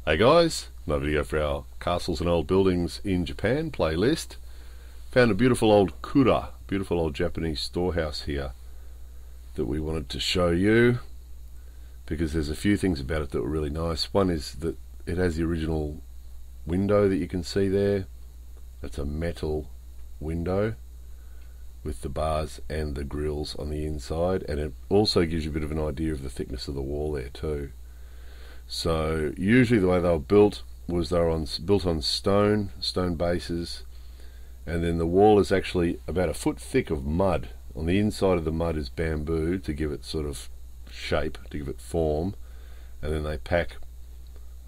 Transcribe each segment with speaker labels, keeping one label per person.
Speaker 1: Hey guys, another video for our Castles and Old Buildings in Japan playlist. Found a beautiful old kura, beautiful old Japanese storehouse here that we wanted to show you because there's a few things about it that were really nice. One is that it has the original window that you can see there. That's a metal window with the bars and the grills on the inside, and it also gives you a bit of an idea of the thickness of the wall there too. So usually the way they were built was they were built on stone bases, and then the wall is actually about a foot thick of mud. On the inside of the mud is bamboo to give it sort of shape, to give it form, and then they pack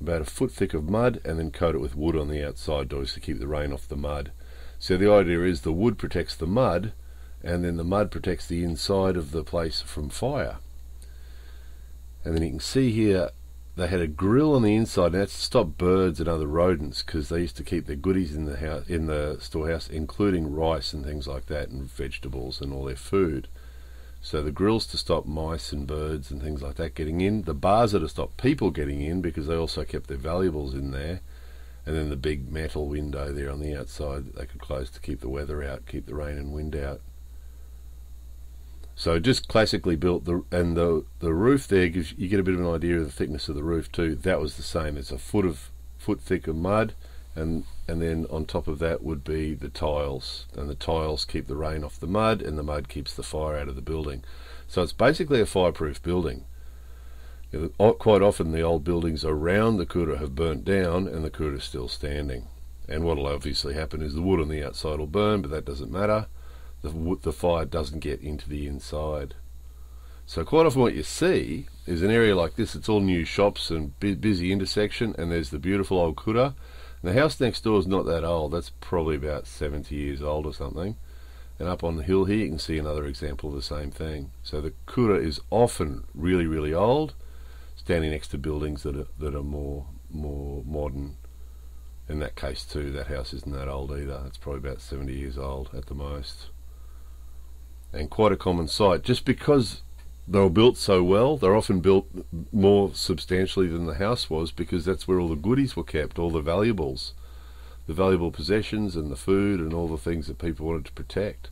Speaker 1: about a foot thick of mud and then coat it with wood on the outside doors to keep the rain off the mud. So the idea is the wood protects the mud, and then the mud protects the inside of the place from fire. And then you can see here they had a grill on the inside, and that's to stop birds and other rodents, because they used to keep their goodies in the house, in the storehouse, including rice and things like that, and vegetables and all their food. So the grill's to stop mice and birds and things like that getting in. The bars are to stop people getting in because they also kept their valuables in there. And then the big metal window there on the outside that they could close to keep the weather out, keep the rain and wind out. So just classically built, and the roof there gives you get a bit of an idea of the thickness of the roof too. That was the same. It's a foot thick of mud, and then on top of that would be the tiles, and the tiles keep the rain off the mud, and the mud keeps the fire out of the building. So it's basically a fireproof building. Quite often the old buildings around the kura have burnt down, and the kura is still standing. And what will obviously happen is the wood on the outside will burn, but that doesn't matter. The fire doesn't get into the inside. So quite often what you see is an area like this. It's all new shops and busy intersection, and there's the beautiful old kura. And the house next door is not that old. That's probably about 70 years old or something. And up on the hill here you can see another example of the same thing. So the kura is often really, really old, standing next to buildings that are more modern. In that case too, that house isn't that old either. It's probably about 70 years old at the most. And quite a common sight. Just because they were built so well, they're often built more substantially than the house was, because that's where all the goodies were kept, all the valuables, the valuable possessions and the food and all the things that people wanted to protect.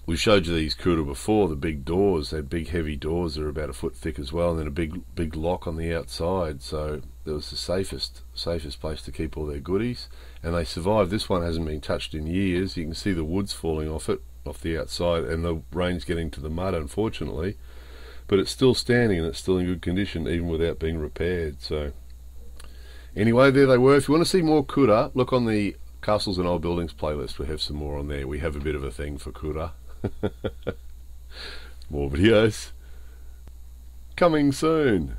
Speaker 1: We showed you these kura before, the big doors. They had big heavy doors that are about a foot thick as well, and then a big lock on the outside. So it was the safest place to keep all their goodies, and they survived. This one hasn't been touched in years. You can see the wood's falling off the outside, and the rain's getting to the mud, unfortunately, but it's still standing and it's still in good condition even without being repaired. So anyway, there they were. If you want to see more kura, look on the Castles and Old Buildings playlist. We have some more on there. We have a bit of a thing for kura. More videos coming soon.